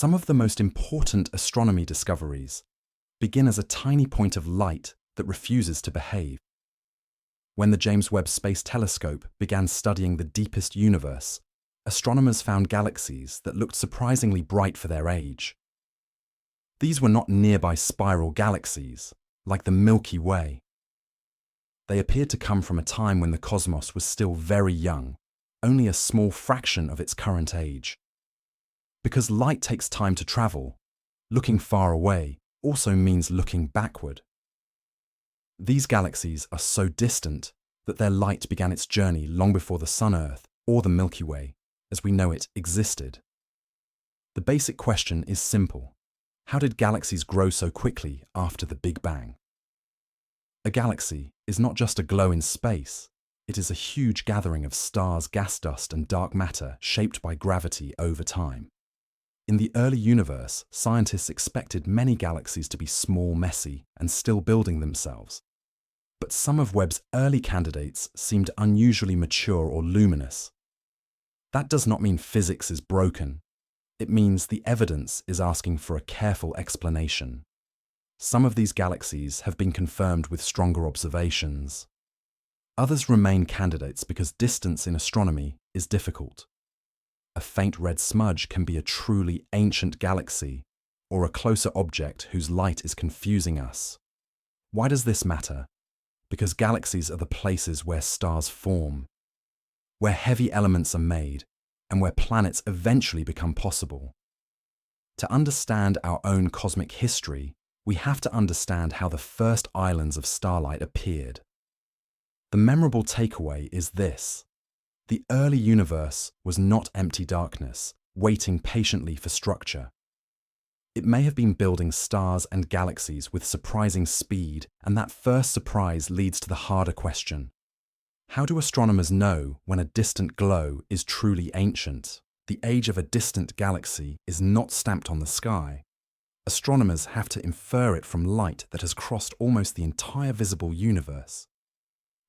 Some of the most important astronomy discoveries begin as a tiny point of light that refuses to behave. When the James Webb Space Telescope began studying the deepest universe, astronomers found galaxies that looked surprisingly bright for their age. These were not nearby spiral galaxies, like the Milky Way. They appeared to come from a time when the cosmos was still very young, only a small fraction of its current age. Because light takes time to travel, looking far away also means looking backward. These galaxies are so distant that their light began its journey long before the Sun-Earth or the Milky Way, as we know it, existed. The basic question is simple. How did galaxies grow so quickly after the Big Bang? A galaxy is not just a glow in space. It is a huge gathering of stars, gas dust, and dark matter shaped by gravity over time. In the early universe, scientists expected many galaxies to be small, messy, and still building themselves. But some of Webb's early candidates seemed unusually mature or luminous. That does not mean physics is broken. It means the evidence is asking for a careful explanation. Some of these galaxies have been confirmed with stronger observations. Others remain candidates because distance in astronomy is difficult. A faint red smudge can be a truly ancient galaxy, or a closer object whose light is confusing us. Why does this matter? Because galaxies are the places where stars form, where heavy elements are made, and where planets eventually become possible. To understand our own cosmic history, we have to understand how the first islands of starlight appeared. The memorable takeaway is this: the early universe was not empty darkness, waiting patiently for structure. It may have been building stars and galaxies with surprising speed, and that first surprise leads to the harder question. How do astronomers know when a distant glow is truly ancient? The age of a distant galaxy is not stamped on the sky. Astronomers have to infer it from light that has crossed almost the entire visible universe.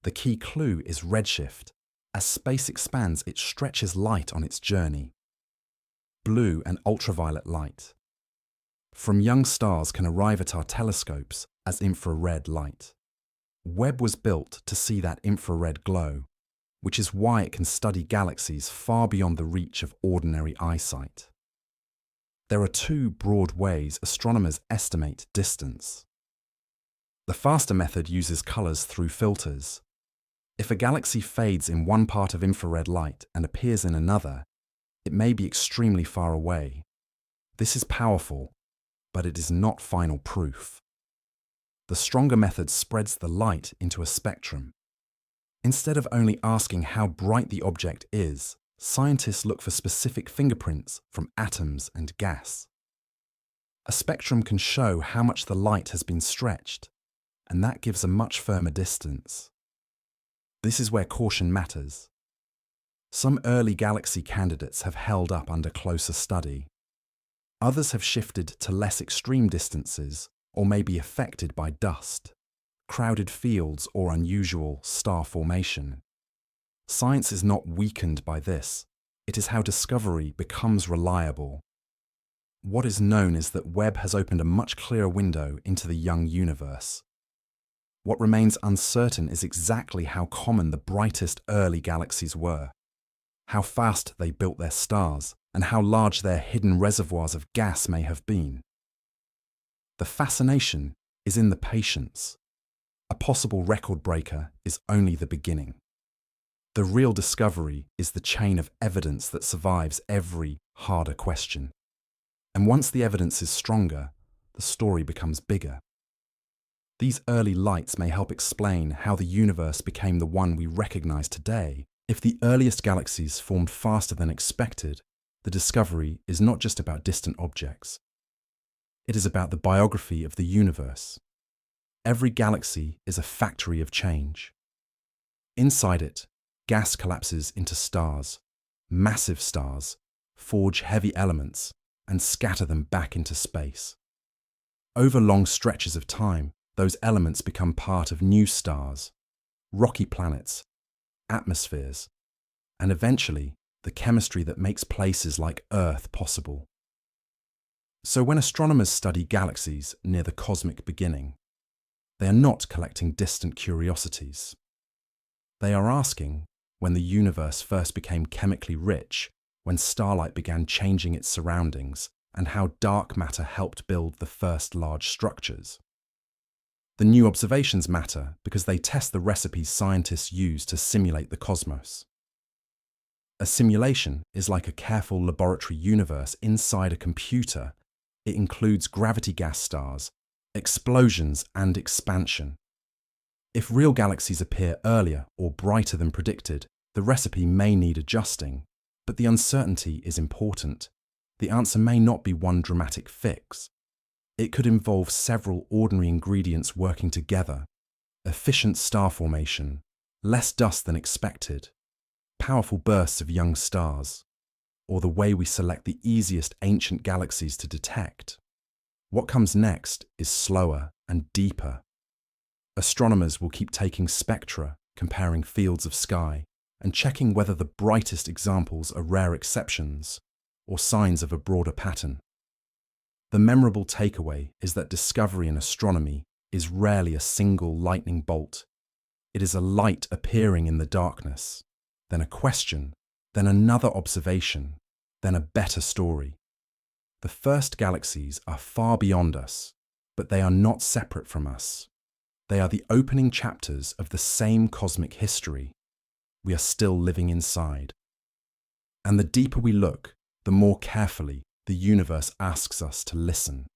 The key clue is redshift. As space expands, it stretches light on its journey. Blue and ultraviolet light from young stars can arrive at our telescopes as infrared light. Webb was built to see that infrared glow, which is why it can study galaxies far beyond the reach of ordinary eyesight. There are two broad ways astronomers estimate distance. The faster method uses colors through filters. If a galaxy fades in one part of infrared light and appears in another, it may be extremely far away. This is powerful, but it is not final proof. The stronger method spreads the light into a spectrum. Instead of only asking how bright the object is, scientists look for specific fingerprints from atoms and gas. A spectrum can show how much the light has been stretched, and that gives a much firmer distance. This is where caution matters. Some early galaxy candidates have held up under closer study. Others have shifted to less extreme distances or may be affected by dust, crowded fields, or unusual star formation. Science is not weakened by this. It is how discovery becomes reliable. What is known is that Webb has opened a much clearer window into the young universe. What remains uncertain is exactly how common the brightest early galaxies were, how fast they built their stars, and how large their hidden reservoirs of gas may have been. The fascination is in the patience. A possible record breaker is only the beginning. The real discovery is the chain of evidence that survives every harder question. And once the evidence is stronger, the story becomes bigger. These early lights may help explain how the universe became the one we recognize today. If the earliest galaxies formed faster than expected, the discovery is not just about distant objects. It is about the biography of the universe. Every galaxy is a factory of change. Inside it, gas collapses into stars, massive stars, forge heavy elements, and scatter them back into space. Over long stretches of time, those elements become part of new stars, rocky planets, atmospheres, and eventually the chemistry that makes places like Earth possible. So when astronomers study galaxies near the cosmic beginning, they are not collecting distant curiosities. They are asking when the universe first became chemically rich, when starlight began changing its surroundings, and how dark matter helped build the first large structures. The new observations matter because they test the recipes scientists use to simulate the cosmos. A simulation is like a careful laboratory universe inside a computer. It includes gravity gas stars, explosions, and expansion. If real galaxies appear earlier or brighter than predicted, the recipe may need adjusting, but the uncertainty is important. The answer may not be one dramatic fix. It could involve several ordinary ingredients working together: efficient star formation, less dust than expected, powerful bursts of young stars, or the way we select the easiest ancient galaxies to detect. What comes next is slower and deeper. Astronomers will keep taking spectra, comparing fields of sky, and checking whether the brightest examples are rare exceptions or signs of a broader pattern. The memorable takeaway is that discovery in astronomy is rarely a single lightning bolt. It is a light appearing in the darkness, then a question, then another observation, then a better story. The first galaxies are far beyond us, but they are not separate from us. They are the opening chapters of the same cosmic history. We are still living inside. And the deeper we look, the more carefully the universe asks us to listen.